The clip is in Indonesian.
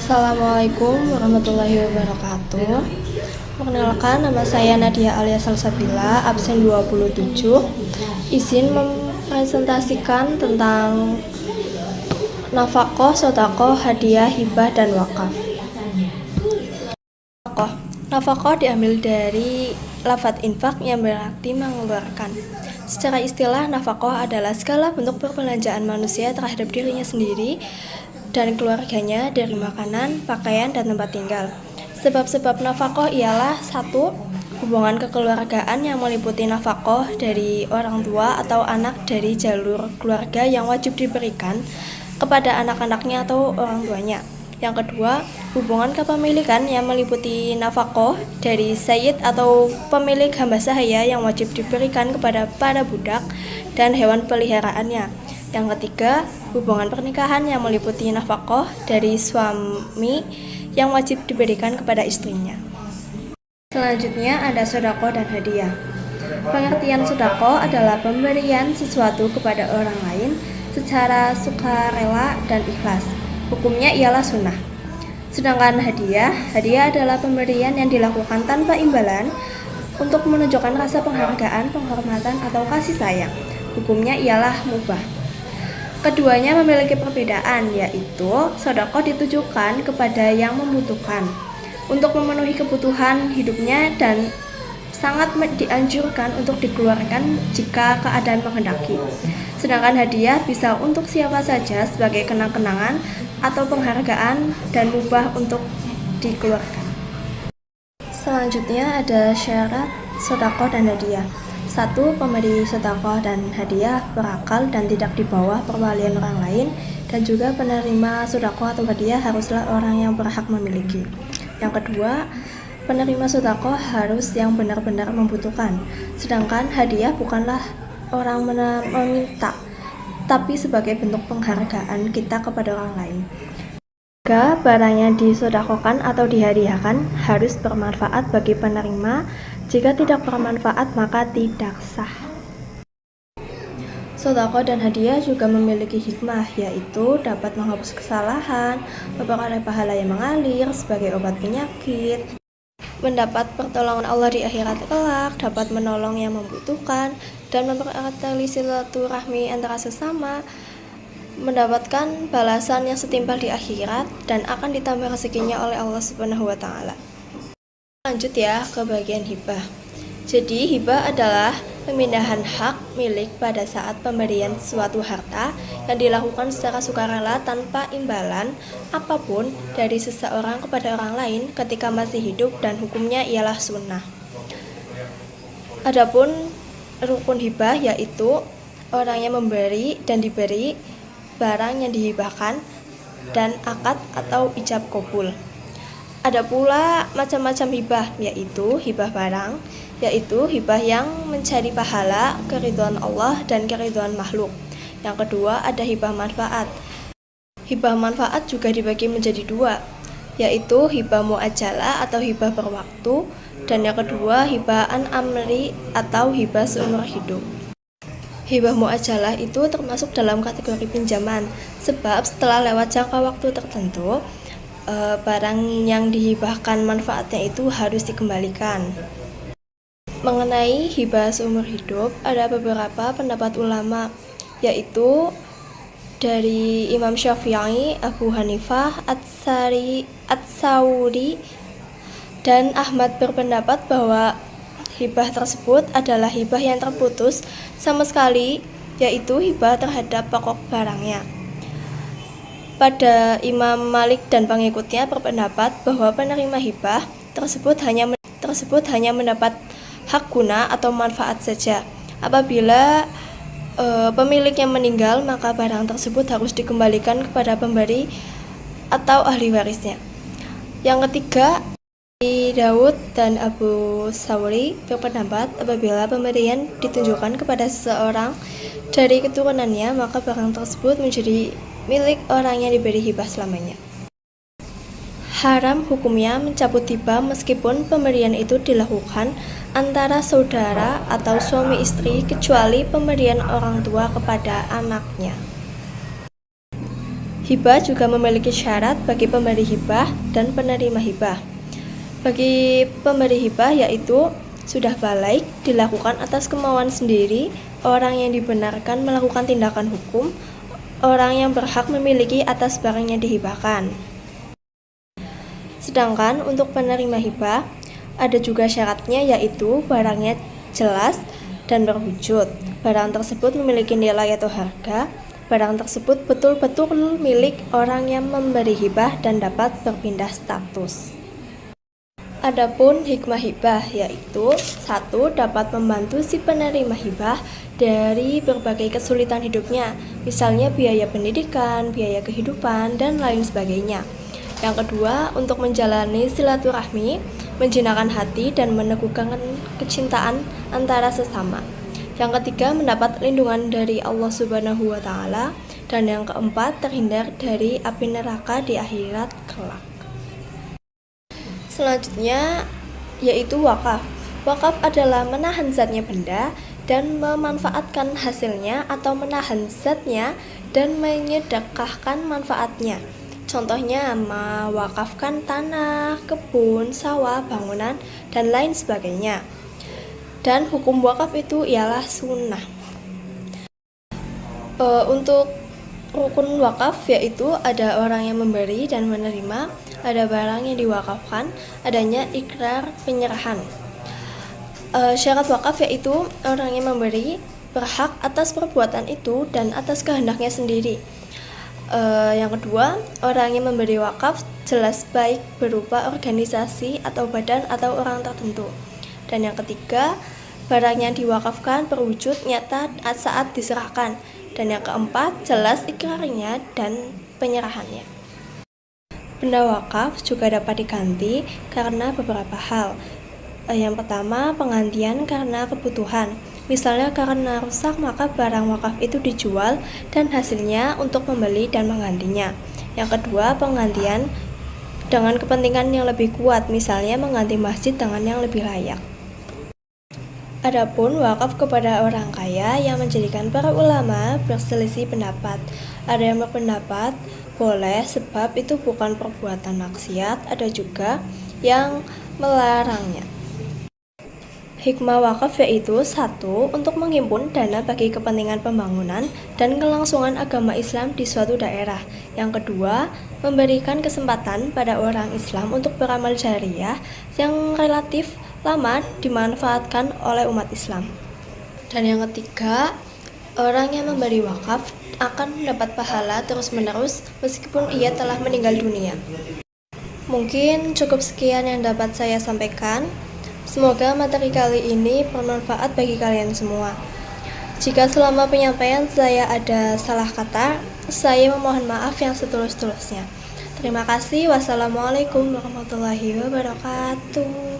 Assalamualaikum warahmatullahi wabarakatuh. Perkenalkan, nama saya Nadia alias Salsabila, absen 27. Izin mempresentasikan tentang nafaqah, sodaqah, hadiah, hibah, dan wakaf. Nafaqah diambil dari lafadz infak yang berarti mengeluarkan. Secara istilah, nafaqah adalah segala bentuk perbelanjaan manusia terhadap dirinya sendiri dan keluarganya dari makanan, pakaian, dan tempat tinggal. Sebab-sebab nafaqah ialah 1. Hubungan kekeluargaan yang meliputi nafaqah dari orang tua atau anak dari jalur keluarga yang wajib diberikan kepada anak-anaknya atau orang tuanya. Yang kedua, hubungan kepemilikan yang meliputi nafaqah dari sayyid atau pemilik hamba sahaya yang wajib diberikan kepada para budak dan hewan peliharaannya. Yang ketiga, hubungan pernikahan yang meliputi nafaqah dari suami yang wajib diberikan kepada istrinya. Selanjutnya ada sedekah dan hadiah. Pengertian sedekah adalah pemberian sesuatu kepada orang lain secara sukarela dan ikhlas. Hukumnya ialah sunnah. Sedangkan hadiah adalah pemberian yang dilakukan tanpa imbalan untuk menunjukkan rasa penghargaan, penghormatan, atau kasih sayang. Hukumnya ialah mubah. Keduanya memiliki perbedaan, yaitu sedekah ditujukan kepada yang membutuhkan untuk memenuhi kebutuhan hidupnya dan sangat dianjurkan untuk dikeluarkan jika keadaan menghendaki. Sedangkan hadiah bisa untuk siapa saja sebagai kenang-kenangan atau penghargaan dan mubah untuk dikeluarkan. Selanjutnya ada syarat sedekah dan hadiah. 1. Pemberi sedekah dan hadiah berakal dan tidak di bawah perwalian orang lain, dan juga penerima sedekah atau hadiah haruslah orang yang berhak memiliki. Yang kedua, penerima sedekah harus yang benar-benar membutuhkan, sedangkan hadiah bukanlah orang meminta, tapi sebagai bentuk penghargaan kita kepada orang lain. Jika barang yang disedekahkan atau dihadiahkan harus bermanfaat bagi penerima, jika tidak bermanfaat maka tidak sah. Sedekah dan hadiah juga memiliki hikmah, yaitu dapat menghapus kesalahan, memperoleh pahala yang mengalir sebagai obat penyakit, mendapat pertolongan Allah di akhirat kelak, dapat menolong yang membutuhkan, dan mempererat tali silaturahmi antara sesama, mendapatkan balasan yang setimpal di akhirat, dan akan ditambah rezekinya oleh Allah Subhanahu wa Ta'ala. Lanjut ya ke bagian hibah. Jadi hibah adalah pemindahan hak milik pada saat pemberian suatu harta yang dilakukan secara sukarela tanpa imbalan apapun dari seseorang kepada orang lain ketika masih hidup, dan hukumnya ialah sunnah. Adapun rukun hibah yaitu orang yang memberi dan diberi barang yang dihibahkan dan akad atau ijab qabul. Ada pula macam-macam hibah, yaitu hibah barang, yaitu hibah yang mencari pahala, keridhaan Allah dan keridhaan makhluk. Yang kedua ada hibah manfaat. Hibah manfaat juga dibagi menjadi 2, yaitu hibah mu'ajjalah atau hibah berwaktu, dan yang kedua hibah an amri atau hibah seumur hidup. Hibah mu'ajjalah itu termasuk dalam kategori pinjaman, sebab setelah lewat jangka waktu tertentu, barang yang dihibahkan manfaatnya itu harus dikembalikan. Mengenai hibah seumur hidup, ada beberapa pendapat ulama, yaitu dari Imam Syafi'i, Abu Hanifah, Ats-Tsauri, dan Ahmad berpendapat bahwa hibah tersebut adalah hibah yang terputus sama sekali, yaitu hibah terhadap pokok barangnya. Pada Imam Malik dan pengikutnya berpendapat bahwa penerima hibah tersebut hanya mendapat hak guna atau manfaat saja. Apabila pemiliknya meninggal, maka barang tersebut harus dikembalikan kepada pemberi atau ahli warisnya. Yang ketiga, Daud dan Abu Thawri berpendapat apabila pemberian ditunjukkan kepada seseorang dari keturunannya, maka barang tersebut menjadi milik orang yang diberi hibah selamanya. Haram hukumnya mencabut hibah meskipun pemberian itu dilakukan antara saudara atau suami istri, kecuali pemberian orang tua kepada anaknya. Hibah juga memiliki syarat bagi pemberi hibah dan penerima hibah. Bagi pemberi hibah yaitu sudah balik, dilakukan atas kemauan sendiri, orang yang dibenarkan melakukan tindakan hukum, orang yang berhak memiliki atas barang yang dihibahkan. Sedangkan untuk penerima hibah, ada juga syaratnya yaitu barangnya jelas dan berwujud. Barang tersebut memiliki nilai atau harga. Barang tersebut betul-betul milik orang yang memberi hibah dan dapat berpindah status. Adapun hikmah hibah yaitu 1. Dapat membantu si penerima hibah dari berbagai kesulitan hidupnya, misalnya biaya pendidikan, biaya kehidupan, dan lain sebagainya. Yang kedua, untuk menjalani silaturahmi, menjinakkan hati dan meneguhkan kecintaan antara sesama. Yang ketiga, mendapat lindungan dari Allah Subhanahu wa Ta'ala. Dan yang keempat, terhindar dari api neraka di akhirat kelak. Selanjutnya yaitu wakaf. Wakaf adalah menahan zatnya benda dan memanfaatkan hasilnya atau menahan zatnya dan menyedekahkan manfaatnya. Contohnya mewakafkan tanah, kebun, sawah, bangunan, dan lain sebagainya. Dan hukum wakaf itu ialah sunnah. Untuk rukun wakaf yaitu ada orang yang memberi dan menerima, ada barang yang diwakafkan, adanya ikrar penyerahan. Syarat wakaf yaitu orang yang memberi berhak atas perbuatan itu dan atas kehendaknya sendiri. Yang kedua, orang yang memberi wakaf jelas baik berupa organisasi atau badan atau orang tertentu. Dan yang ketiga, barang yang diwakafkan berwujud nyata saat diserahkan. Dan yang keempat, jelas ikrarnya dan penyerahannya. Benda wakaf juga dapat diganti karena beberapa hal. Yang pertama, penggantian karena kebutuhan. Misalnya karena rusak maka barang wakaf itu dijual dan hasilnya untuk membeli dan menggantinya. Yang kedua, penggantian dengan kepentingan yang lebih kuat, misalnya mengganti masjid dengan yang lebih layak. Adapun wakaf kepada orang kaya yang menjadikan para ulama berselisih pendapat. Ada yang berpendapat boleh sebab itu bukan perbuatan maksiat, ada juga yang melarangnya. Hikmah wakaf yaitu 1. Untuk menghimpun dana bagi kepentingan pembangunan dan kelangsungan agama Islam di suatu daerah. Yang kedua, memberikan kesempatan pada orang Islam untuk beramal jariah yang relatif lama dimanfaatkan oleh umat Islam. Dan yang ketiga, orang yang memberi wakaf akan mendapat pahala terus-menerus meskipun ia telah meninggal dunia. Mungkin cukup sekian yang dapat saya sampaikan. Semoga materi kali ini bermanfaat bagi kalian semua. Jika selama penyampaian saya ada salah kata, saya memohon maaf yang setulus-tulusnya. Terima kasih. Wassalamualaikum warahmatullahi wabarakatuh.